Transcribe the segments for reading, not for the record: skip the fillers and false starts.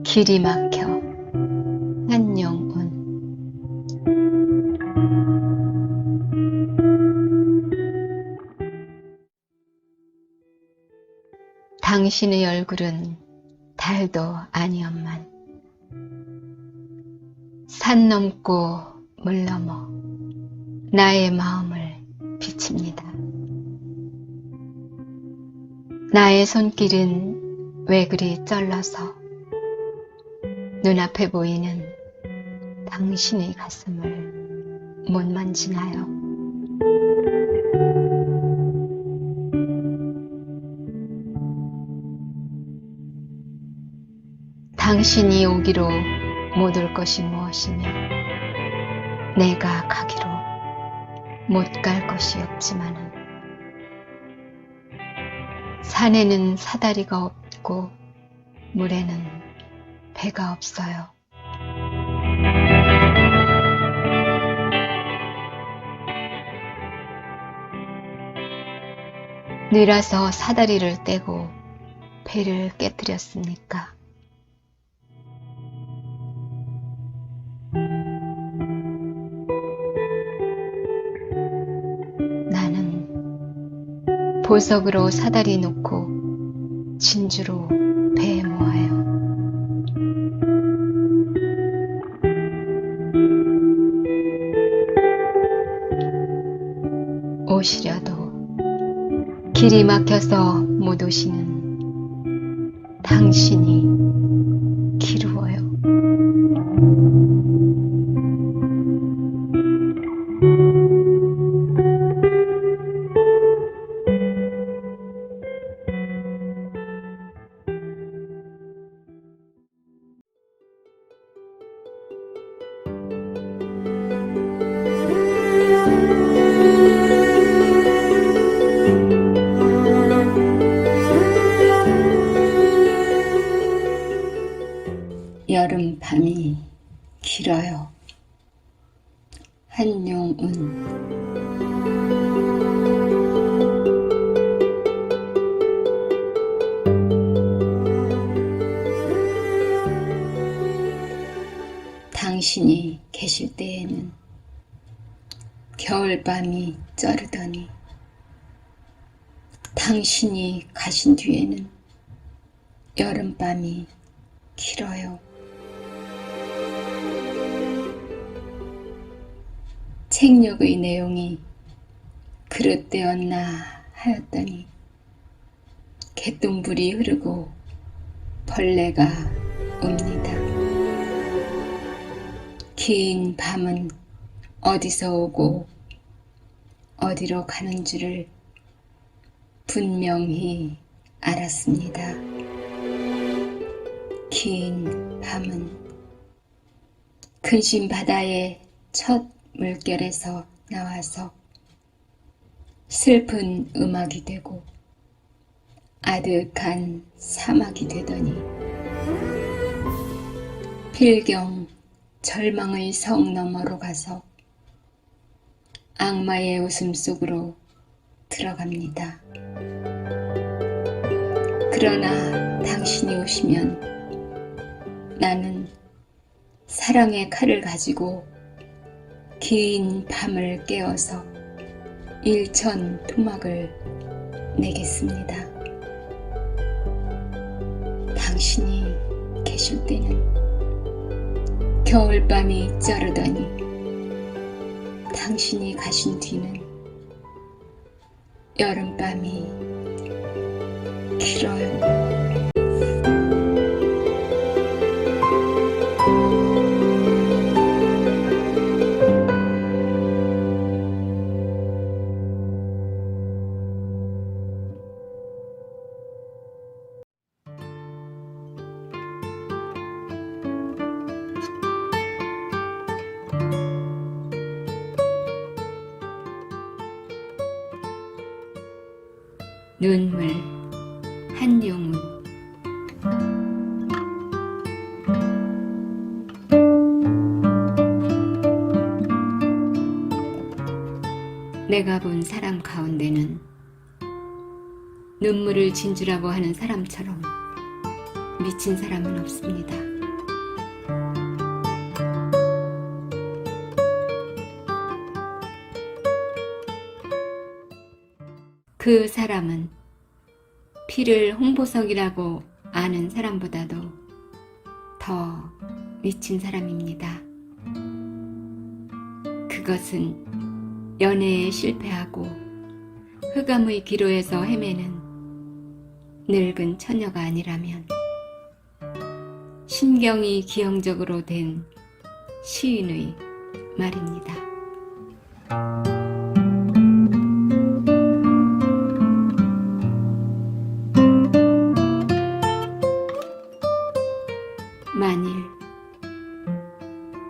길이 막혀. 한영운. 당신의 얼굴은 달도 아니었만 산 넘고 물 넘어 나의 마음을 비칩니다. 나의 손길은 왜 그리 쩔러서 눈앞에 보이는 당신의 가슴을 못 만지나요? 당신이 오기로 못 올 것이 무엇이며 내가 가기로 못 갈 것이 없지만은 산에는 사다리가 없고 물에는 배가 없어요. 느라서 사다리를 떼고 배를 깨뜨렸습니까? 나는 보석으로 사다리 놓고 진주로 배 모아요. 오시려도 길이 막혀서 못 오시는 당신이 기루어요. 여름 밤이 길어요. 한용운. 당신이 계실 때에는 겨울밤이 쩌르더니 당신이 가신 뒤에는 여름밤이 길어요. 책력의 내용이 그릇되었나 하였더니 개똥불이 흐르고 벌레가 옵니다. 긴 밤은 어디서 오고 어디로 가는 줄을 분명히 알았습니다. 긴 밤은 근심 바다의 첫 물결에서 나와서 슬픈 음악이 되고 아득한 사막이 되더니 필경 절망의 성 너머로 가서 악마의 웃음 속으로 들어갑니다. 그러나 당신이 오시면 나는 사랑의 칼을 가지고 긴 밤을 깨워서 일천토막을 내겠습니다. 당신이 계실 때는 겨울밤이 쩌르더니 당신이 가신 뒤는 여름밤이 길어요. 눈물. 한용운. 내가 본 사람 가운데는 눈물을 진주라고 하는 사람처럼 미친 사람은 없습니다. 그 사람은 피를 홍보석이라고 아는 사람보다도 더 미친 사람입니다. 그것은 연애에 실패하고 흑암의 기로에서 헤매는 늙은 처녀가 아니라면 신경이 기형적으로 된 시인의 말입니다.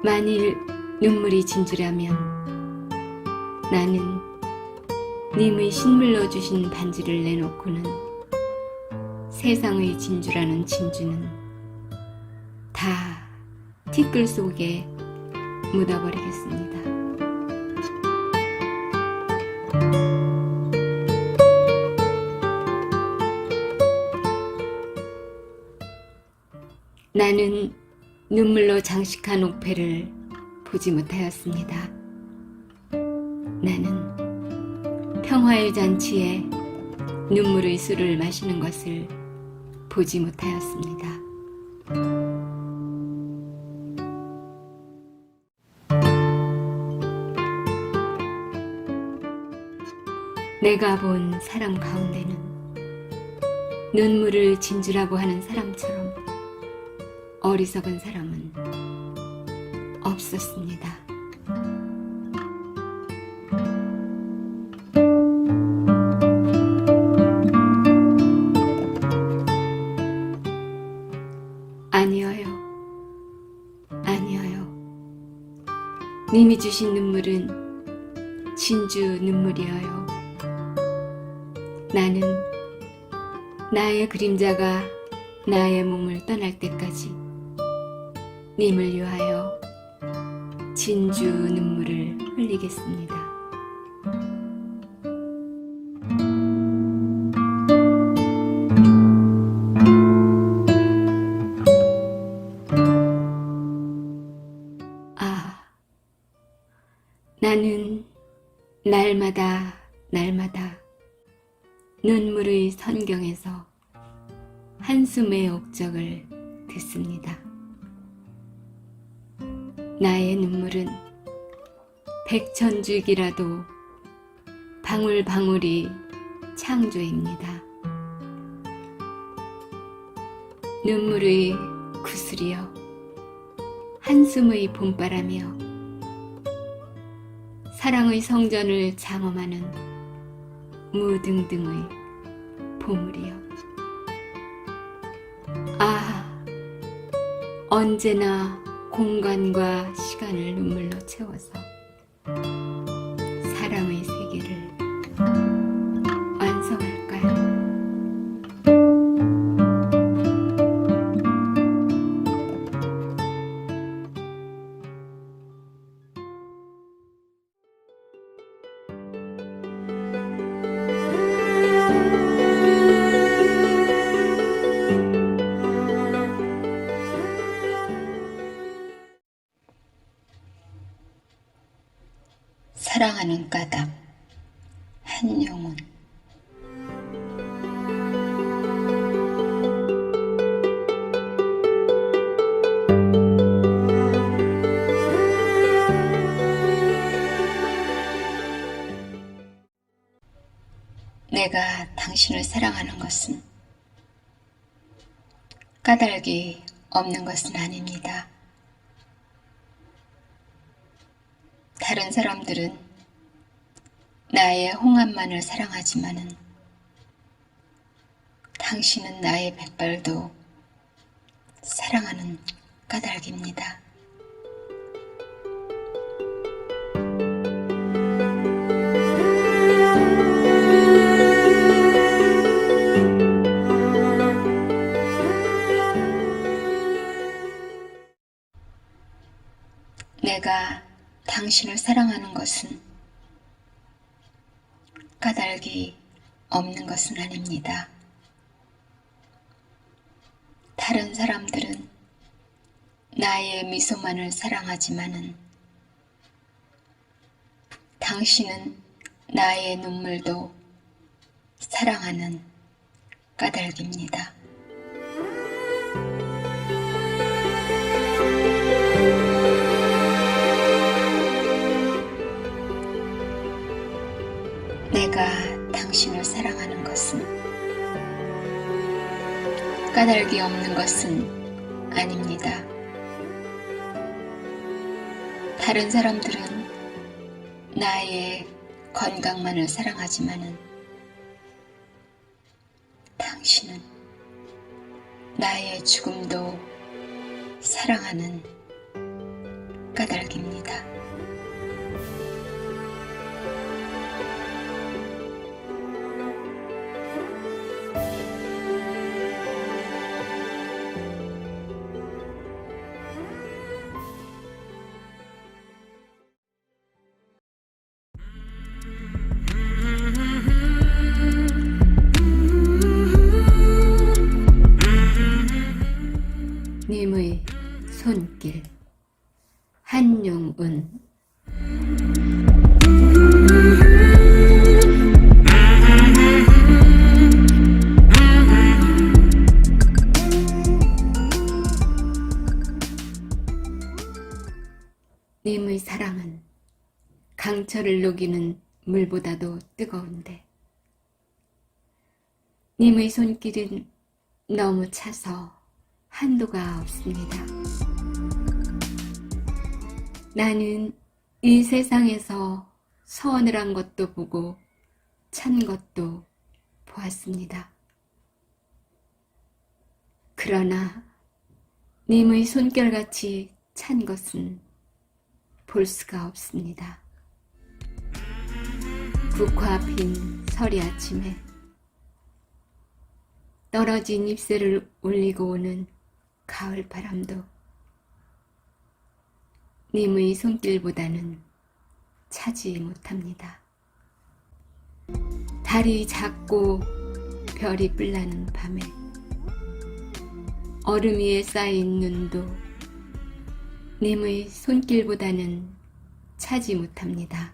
만일 눈물이 진주라면 나는 님의 신물로 주신 반지를 내놓고는 세상의 진주라는 진주는 다 티끌 속에 묻어버리겠습니다. 나는 눈물로 장식한 옥패를 보지 못하였습니다. 나는 평화의 잔치에 눈물의 술을 마시는 것을 보지 못하였습니다. 내가 본 사람 가운데는 눈물을 진주라고 하는 사람처럼 어리석은 사람은 없었습니다. 아니어요. 님이 주신 눈물은 진주 눈물이어요. 나는 나의 그림자가 나의 몸을 떠날 때까지 님을 위하여 진주 눈물을 흘리겠습니다. 나는 날마다 눈물의 선경에서 한숨의 옥적을 듣습니다. 나의 눈물은 백천주기라도 방울방울이 창조입니다. 눈물의 구슬이여 한숨의 봄바람이여 사랑의 성전을 장엄하는 무등등의 보물이여. 언제나 공간과 시간을 눈물로 채워서 사랑의 세계를 완성할까요? 사랑하는 까닭 한용운. 내가 당신을 사랑하는 것은 까닭이 없는 것은 아닙니다. 다른 사람들은 나의 홍합만을 사랑하지만은 당신은 나의 백발도 사랑하는 까닭입니다. 내가 당신을 사랑하는 것은 까닭이 없는 것은 아닙니다. 다른 사람들은 나의 미소만을 사랑하지만은 당신은 나의 눈물도 사랑하는 까닭입니다. 내가 당신을 사랑하는 것은 까닭이 없는 것은 아닙니다. 다른 사람들은 나의 건강만을 사랑하지만은 당신은 나의 죽음도 사랑하는 까닭입니다. 님의 손길 한용운. 님의 사랑은 강철을 녹이는 물보다도 뜨거운데 님의 손길은 너무 차서 한도가 없습니다. 나는 이 세상에서 서늘한 것도 보고 찬 것도 보았습니다. 그러나 님의 손결같이 찬 것은 볼 수가 없습니다. 국화 핀 서리 아침에 떨어진 잎새를 울리고 오는 가을 바람도 님의 손길보다는 차지 못합니다. 달이 작고 별이 뿔나는 밤에 얼음 위에 쌓인 눈도 님의 손길보다는 차지 못합니다.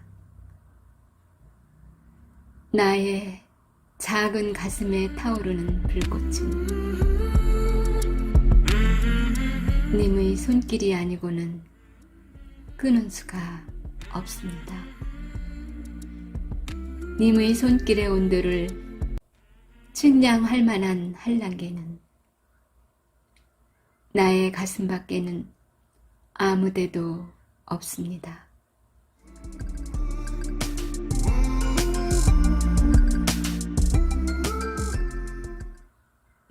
나의 작은 가슴에 타오르는 불꽃은 님의 손길이 아니고는 끄는 수가 없습니다. 님의 손길의 온도를 측량할 만한 한량계는 나의 가슴 밖에는 아무데도 없습니다.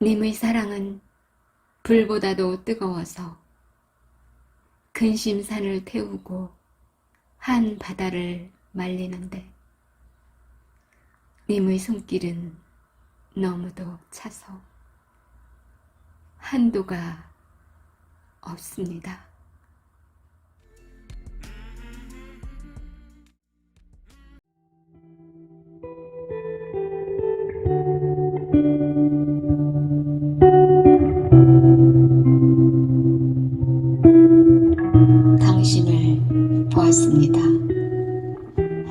님의 사랑은 불보다도 뜨거워서 근심산을 태우고 한 바다를 말리는데 님의 손길은 너무도 차서 한도가 없습니다. 당신을 보았습니다.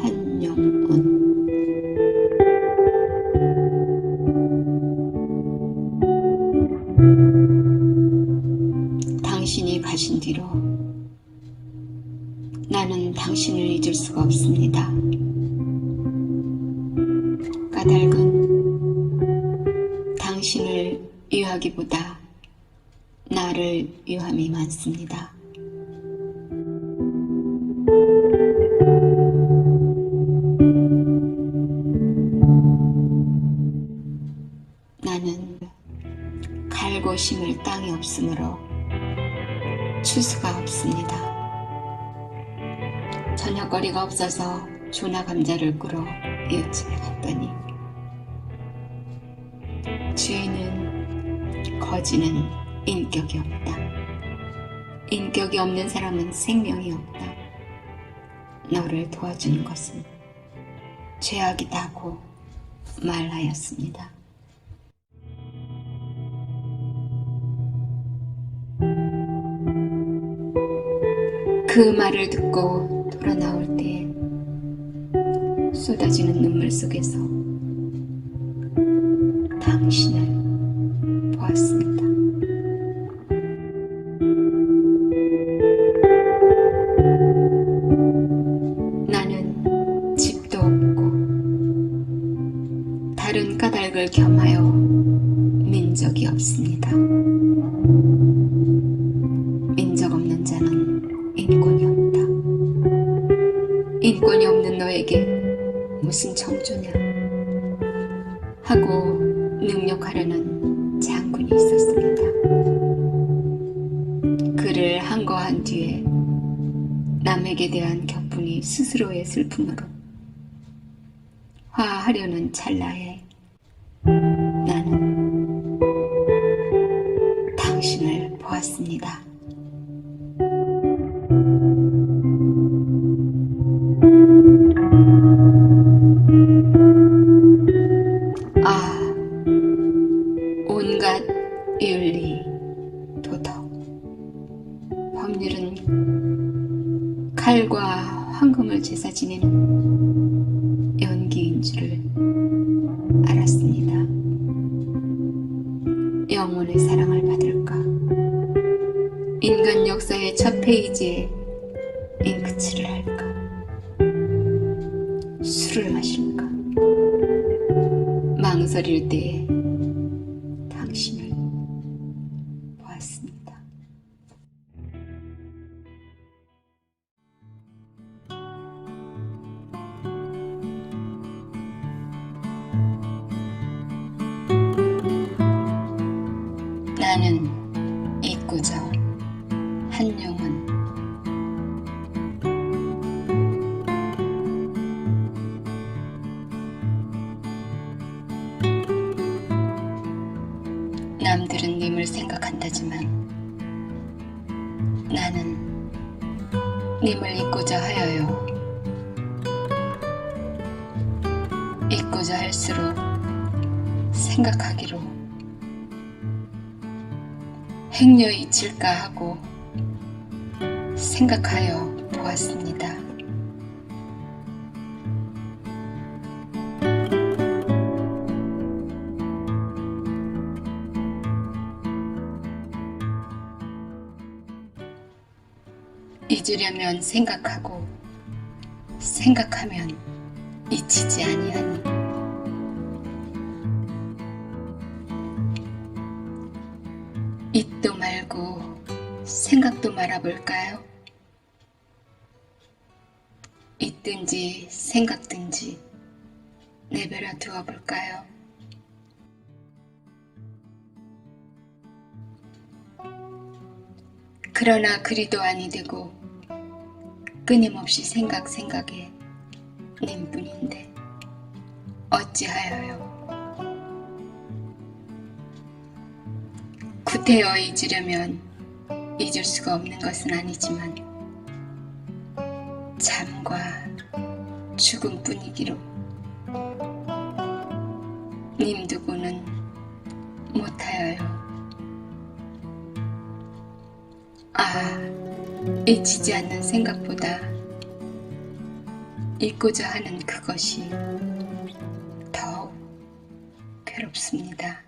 한용운. 당신이 가신 뒤로 나는 당신을 잊을 수가 없습니다. 까닭은 당신을 위하기보다 나를 위함이 많습니다. 나는 갈고 심을 땅이 없으므로 추수가 없습니다. 저녁거리가 없어서 조나 감자를 꾸러 이웃집에 갔더니 주인은 거지는 인격이 없다. 인격이 없는 사람은 생명이 없다. 너를 도와주는 것은 죄악이다고 말하였습니다. 그 말을 듣고 돌아 나올 때에 쏟아지는 눈물 속에서 당신을 보았습니다. 나는 집도 없고 다른 까닭을 겸하여 민 적이 없습니다. 민적 없는 자는 인권이 없다. 인권이 없는 너에게 무슨 청조냐 하고 능욕하려는 장군이 있었습니다. 그를 항거한 뒤에 남에게 대한 격분이 스스로의 슬픔으로 화하려는 찰나에 나는 당신을 보았습니다. 아, 온갖 윤리, 도덕, 법률은 칼과 황금을 제사 지내는 연기인 줄을 알았습니다. 영혼의 사랑을 받을까? 인간 역사의 첫 페이지에 잉크칠을 할까? 술을 마실까? 망설일 때에 당신을 보았습니다. 나는 이꾸저 한용은 남들은 님을 생각한다지만 나는 님을 잊고자 하여요. 잊고자 할수록 생각하기로 행여 잊힐까 하고 생각하여 보았습니다. 잊으려면 생각하고 생각하면 잊히지 아니하니 잊도 말고 생각도 말아볼까요? 잊든지 생각든지 내버려 두어볼까요? 그러나 그리도 아니 되고 끊임없이 생각에 님뿐인데 어찌하여요? 구태여 잊으려면 잊을 수가 없는 것은 아니지만 잠과 죽음뿐이기로 님 두고는 못하여요. 잊히지 않는 생각보다 잊고자 하는 그것이 더욱 괴롭습니다.